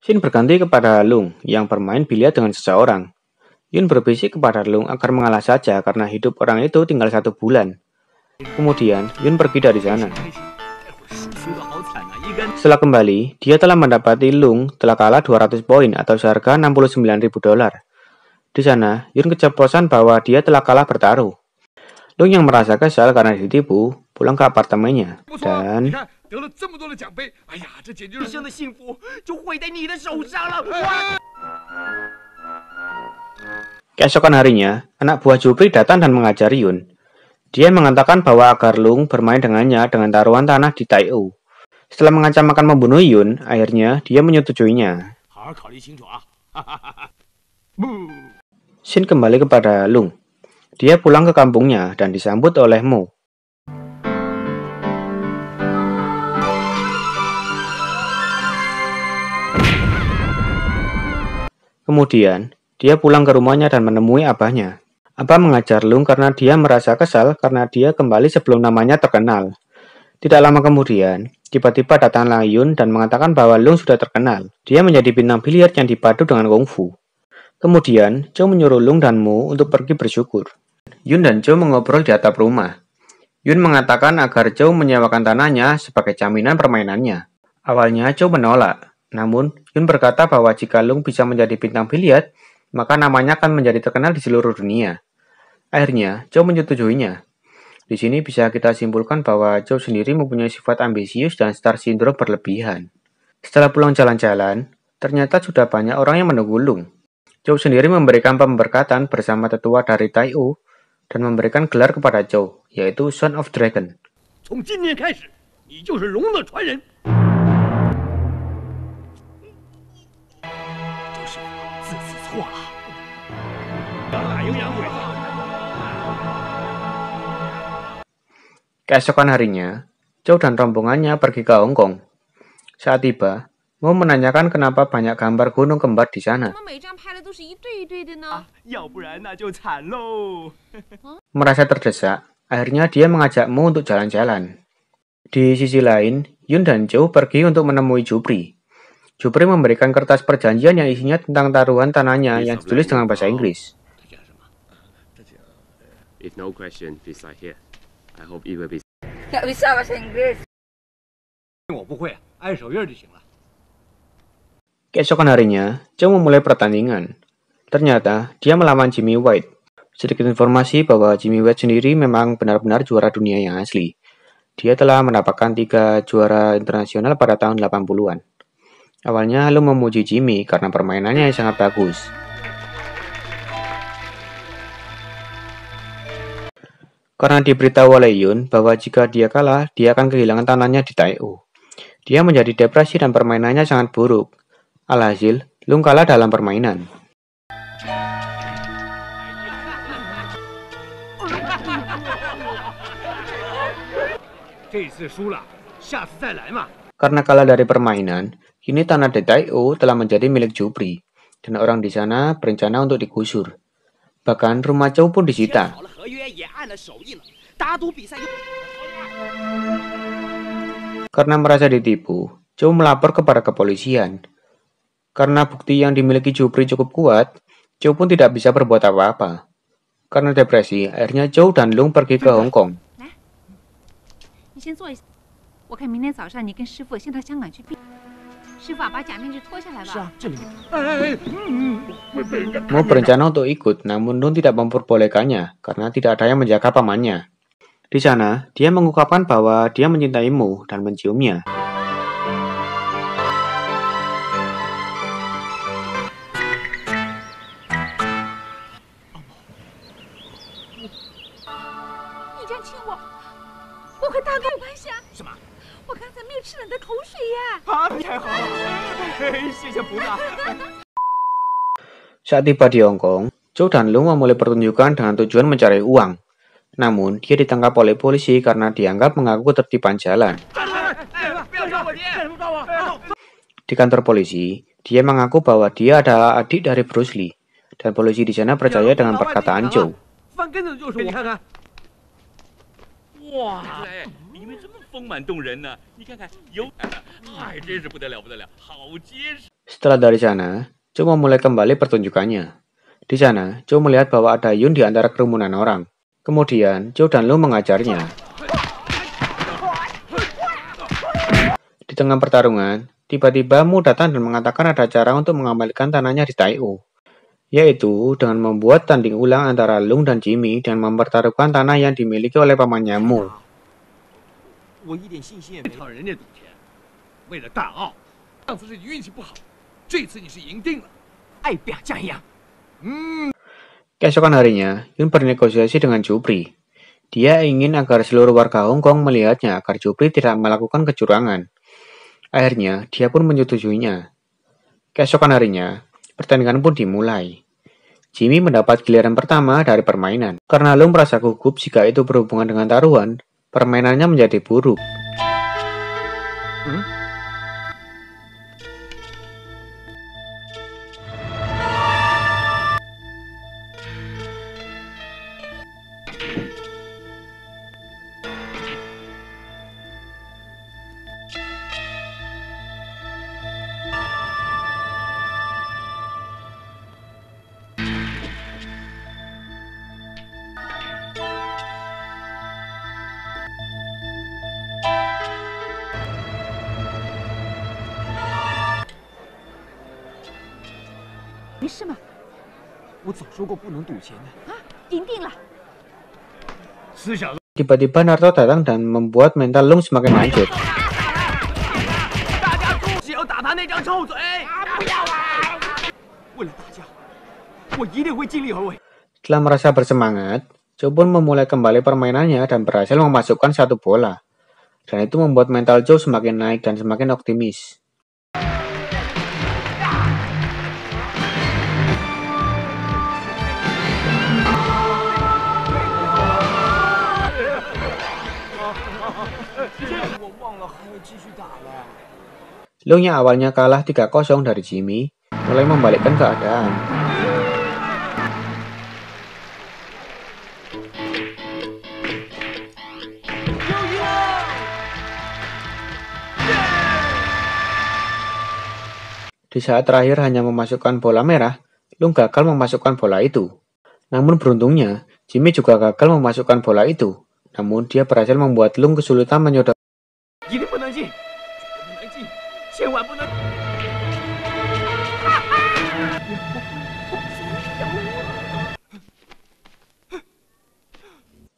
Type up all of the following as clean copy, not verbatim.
Shin berganti kepada Lung yang bermain biliar dengan seseorang. Yun berbisik kepada Lung agar mengalah saja karena hidup orang itu tinggal 1 bulan. Kemudian, Yun pergi dari sana. Setelah kembali, dia telah mendapati Lung telah kalah 200 poin atau seharga 69.000 dolar. Di sana, Yun keceplosan bahwa dia telah kalah bertaruh. Lung yang merasa kesal karena ditipu, pulang ke apartemennya. Dan keesokan harinya, anak buah Jupri datang dan mengajar Yun. Dia mengatakan bahwa agar Lung bermain dengannya dengan taruhan tanah di Tai'u. Setelah mengancam akan membunuh Yun, akhirnya dia menyetujuinya. Shin kembali kepada Lung. Dia pulang ke kampungnya dan disambut oleh Mo. Kemudian, dia pulang ke rumahnya dan menemui abahnya. Abah mengajar Lung karena dia merasa kesal karena dia kembali sebelum namanya terkenal. Tidak lama kemudian, tiba-tiba datanglah Yun dan mengatakan bahwa Lung sudah terkenal. Dia menjadi bintang biliar yang dipadu dengan kungfu. Kemudian, Chow menyuruh Lung dan Mo untuk pergi bersyukur. Yun dan Chow mengobrol di atap rumah. Yun mengatakan agar Chow menyewakan tanahnya sebagai jaminan permainannya. Awalnya Chow menolak. Namun, Yun berkata bahwa jika Lung bisa menjadi bintang biliar, maka namanya akan menjadi terkenal di seluruh dunia. Akhirnya, Chow menyetujuinya. Di sini bisa kita simpulkan bahwa Chow sendiri mempunyai sifat ambisius dan star syndrome berlebihan. Setelah pulang jalan-jalan, ternyata sudah banyak orang yang menunggu Lung. Chow sendiri memberikan pemberkatan bersama tetua dari Tai'u dan memberikan gelar kepada Chow, yaitu Son of Dragon. Keesokan harinya, Chow dan rombongannya pergi ke Hong Kong. Saat tiba, Mo menanyakan kenapa banyak gambar gunung kembar di sana. Merasa terdesak, akhirnya dia mengajak Mo untuk jalan-jalan. Di sisi lain, Yun dan Chow pergi untuk menemui Jupri. Jupri memberikan kertas perjanjian yang isinya tentang taruhan tanahnya yang ditulis dengan bahasa Inggris. If no question, please start here. I hope it will be. Nggak bisa bahasa Inggris. Keesokan harinya, Chow memulai pertandingan. Ternyata, dia melawan Jimmy White. Sedikit informasi bahwa Jimmy White sendiri memang benar-benar juara dunia yang asli. Dia telah mendapatkan 3 juara internasional pada tahun 80-an. Awalnya, Lung memuji Jimmy karena permainannya yang sangat bagus. Karena diberitahu oleh Yun bahwa jika dia kalah, dia akan kehilangan tanahnya di Tai'u. Dia menjadi depresi dan permainannya sangat buruk. Alhasil, Lung kalah dalam permainan. Karena kalah dari permainan, kini tanah di Tai'u telah menjadi milik Jupri, dan orang di sana berencana untuk digusur. Bahkan rumah Chow pun disita. Karena merasa ditipu, Chow melapor kepada kepolisian. Karena bukti yang dimiliki Jupri cukup kuat, Chow pun tidak bisa berbuat apa-apa. Karena depresi, akhirnya Chow dan Lung pergi ke Hong Kong. Mo berencana untuk ikut, namun Lung tidak memperbolehkannya karena tidak ada yang menjaga pamannya. Di sana, dia mengungkapkan bahwa dia mencintai Mo dan menciumnya. Saat tiba di Hong Kong, Chow dan Lung memulai pertunjukan dengan tujuan mencari uang. Namun, dia ditangkap oleh polisi karena dianggap mengaku ketertiban jalan. Di kantor polisi, dia mengaku bahwa dia adalah adik dari Bruce Lee, dan polisi di sana percaya dengan perkataan Chow. Setelah dari sana, Zhou memulai kembali pertunjukannya. Di sana, Zhou melihat bahwa ada Yun di antara kerumunan orang. Kemudian, Zhou dan Lu mengajarnya. Di tengah pertarungan, tiba-tiba Mu datang dan mengatakan ada cara untuk mengembalikan tanahnya di Tai'u, yaitu dengan membuat tanding ulang antara Lung dan Jimmy dan mempertaruhkan tanah yang dimiliki oleh pamannya Mu. Keesokan harinya, Yun bernegosiasi dengan Jupri. Dia ingin agar seluruh warga Hong Kong melihatnya agar Jupri tidak melakukan kecurangan. Akhirnya, dia pun menyetujuinya. Keesokan harinya, pertandingan pun dimulai. Jimmy mendapat giliran pertama dari permainan. Karena Lung merasa gugup jika itu berhubungan dengan taruhan, permainannya menjadi buruk. Tiba-tiba Naruto datang dan membuat mental Lung semakin hancur. Setelah merasa bersemangat, Zhou pun memulai kembali permainannya dan berhasil memasukkan satu bola. Dan itu membuat mental Zhou semakin naik dan semakin optimis. Lung yang awalnya kalah 3-0 dari Jimmy, mulai membalikkan keadaan. Di saat terakhir hanya memasukkan bola merah, Lung gagal memasukkan bola itu. Namun beruntungnya, Jimmy juga gagal memasukkan bola itu. Namun dia berhasil membuat Lung kesulitan menyodok.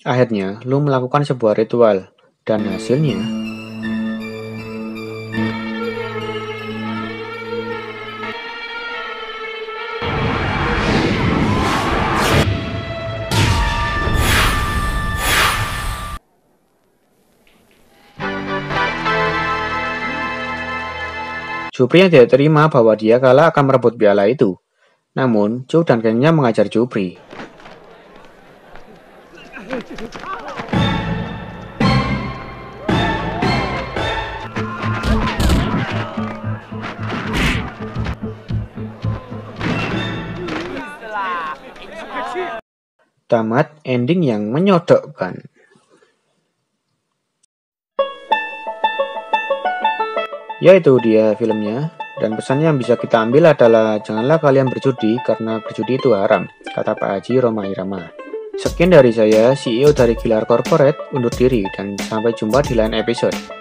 Akhirnya, Lung melakukan sebuah ritual, dan hasilnya Jupri yang tidak terima bahwa dia kalah akan merebut piala itu. Namun, Zhou dan gengnya mengajar Jupri. Tamat ending yang menyodokkan. Ya, itu dia filmnya, dan pesan yang bisa kita ambil adalah janganlah kalian berjudi karena berjudi itu haram, kata Pak Haji Rhoma Irama. Sekian dari saya, CEO dari Gilar Corporate, undur diri dan sampai jumpa di lain episode.